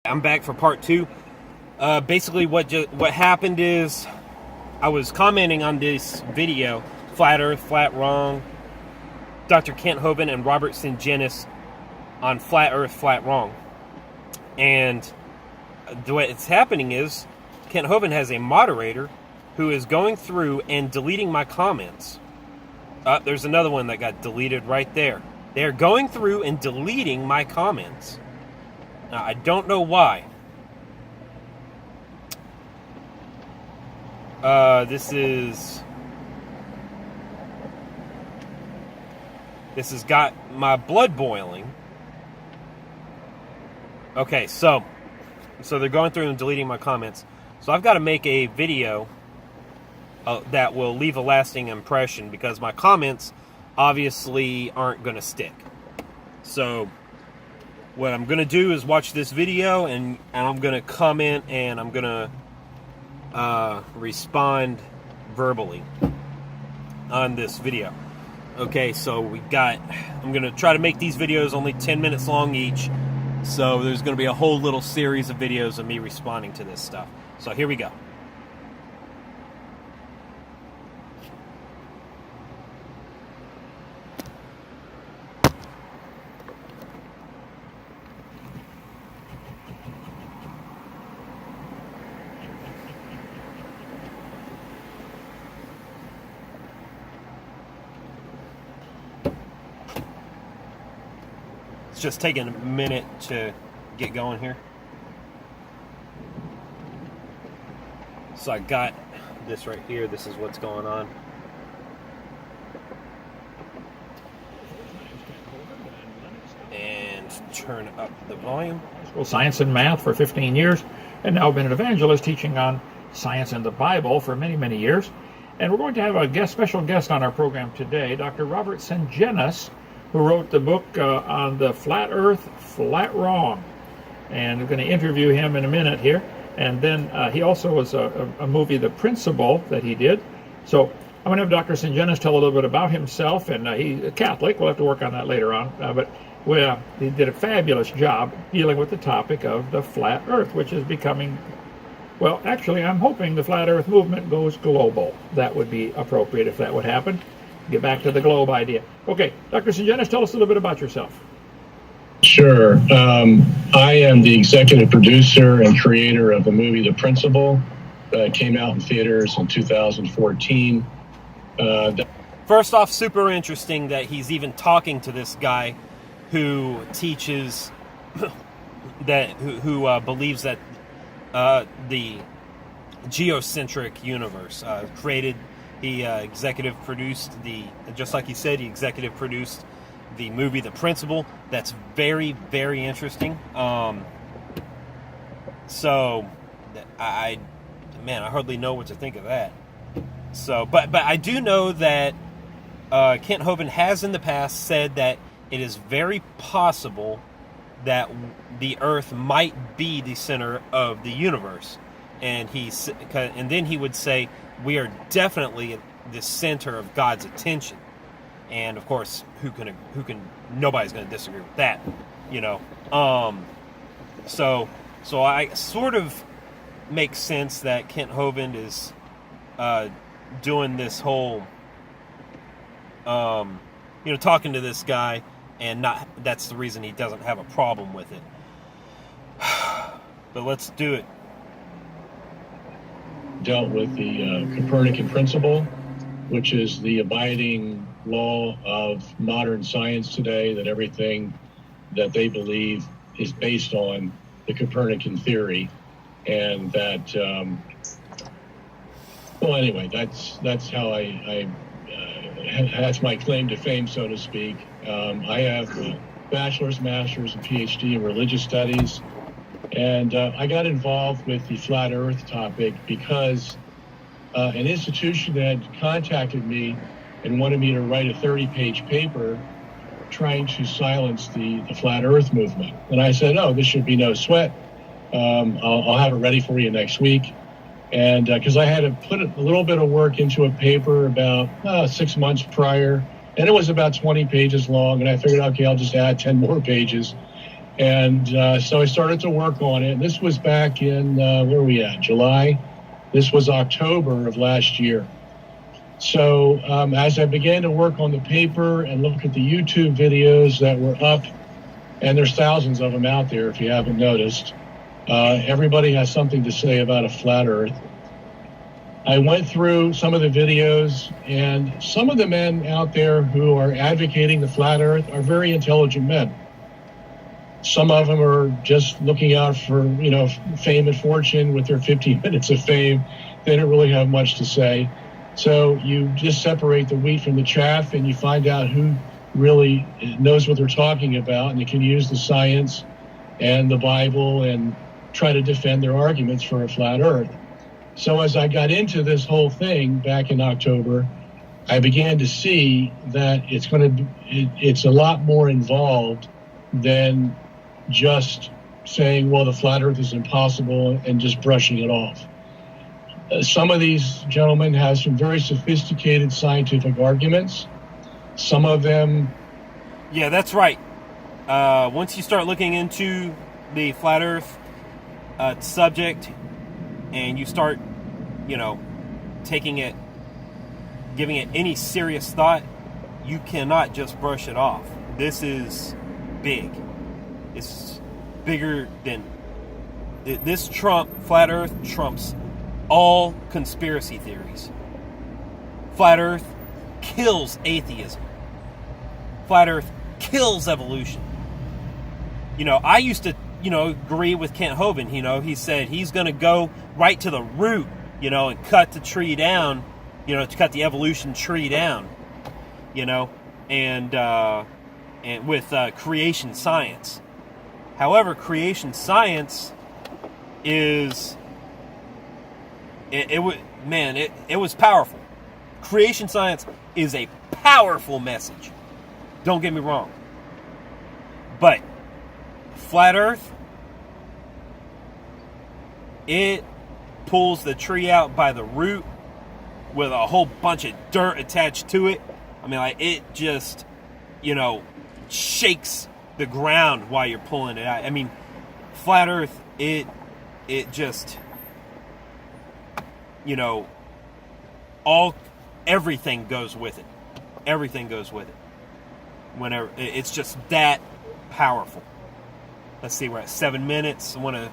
I'm back for part two. Basically, what happened is I was commenting on this video, Flat Earth, Flat Wrong, Dr. Kent Hovind and Robert Sungenis on Flat Earth, Flat Wrong. And what's happening is Kent Hovind has a moderator who is going through and deleting my comments. There's another one that got deleted right there. They're going through and deleting my comments. Now, I don't know why. This has got my blood boiling. Okay, so they're going through and deleting my comments. So I've got to make a video that will leave a lasting impression, because my comments obviously aren't going to stick. So what I'm going to do is watch this video, and I'm going to comment, and I'm going to respond verbally on this video. Okay, so I'm going to try to make these videos only 10 minutes long each. So there's going to be a whole little series of videos of me responding to this stuff. So here we go. It's just taking a minute to get going here. So I got this right here. This is what's going on. And turn up the volume. Science and math for 15 years, and now been an evangelist teaching on science and the Bible for many, many years. And we're going to have a special guest on our program today, Dr. Robert Sungenis, who wrote the book on the Flat Earth, Flat Wrong. And we're going to interview him in a minute here. And then he also was a movie, The Principle, that he did. So I'm going to have Dr. Sungenis tell a little bit about himself. And he's a Catholic. We'll have to work on that later on. But he did a fabulous job dealing with the topic of the Flat Earth, which is becoming, well, actually, I'm hoping the Flat Earth movement goes global. That would be appropriate if that would happen. Get back to the globe idea. Okay, Dr. Sungenis, tell us a little bit about yourself. Sure. I am the executive producer and creator of the movie The Principle that came out in theaters in 2014. First off, super interesting that he's even talking to this guy who teaches who believes that the geocentric universe created. He executive produced just like he said, he executive produced the movie The Principle. That's very, very interesting. So I hardly know what to think of that. So, but I do know that Kent Hovind has in the past said that it is very possible that the Earth might be the center of the universe, and then he would say, we are definitely the center of God's attention. And of course, nobody's going to disagree with that, you know. So I sort of make sense that Kent Hovind is doing this whole, talking to this guy, and that's the reason he doesn't have a problem with it. But let's do it. Dealt with the Copernican principle, which is the abiding law of modern science today, that everything that they believe is based on the Copernican theory. And that, anyway, that's how that's my claim to fame, so to speak. I have a bachelor's, master's, and PhD in religious studies. And I got involved with the Flat Earth topic because an institution had contacted me and wanted me to write a 30-page paper trying to silence the Flat Earth movement. And I said, this should be no sweat. I'll have it ready for you next week. And because I had to put a little bit of work into a paper about 6 months prior, and it was about 20 pages long. And I figured, okay, I'll just add 10 more pages. And so I started to work on it. And this was back in, where are we at? July? This was October of last year. So as I began to work on the paper and look at the YouTube videos that were up, and there's thousands of them out there if you haven't noticed, everybody has something to say about a flat earth. I went through some of the videos, and some of the men out there who are advocating the flat earth are very intelligent men. Some of them are just looking out for, fame and fortune with their 15 minutes of fame. They don't really have much to say. So you just separate the wheat from the chaff, and you find out who really knows what they're talking about, and they can use the science and the Bible and try to defend their arguments for a flat earth. So as I got into this whole thing back in October, I began to see that it's a lot more involved than just saying, well, the flat earth is impossible and just brushing it off. Some of these gentlemen have some very sophisticated scientific arguments. Some of them... Yeah, that's right. Once you start looking into the flat earth subject, and you start, taking it, giving it any serious thought, you cannot just brush it off. This is big. It's bigger than... This flat earth trumps all conspiracy theories. Flat earth kills atheism. Flat earth kills evolution. I used to, agree with Kent Hovind. He said he's going to go right to the root, and cut the tree down, to cut the evolution tree down, and with creation science. However, creation science is, it was powerful. Creation science is a powerful message. Don't get me wrong. But flat earth, it pulls the tree out by the root with a whole bunch of dirt attached to it. It just, shakes the ground while you're pulling it out. Flat earth, it just, everything goes with it. Everything goes with it. Whenever it's just that powerful. Let's see, we're at 7 minutes. I want to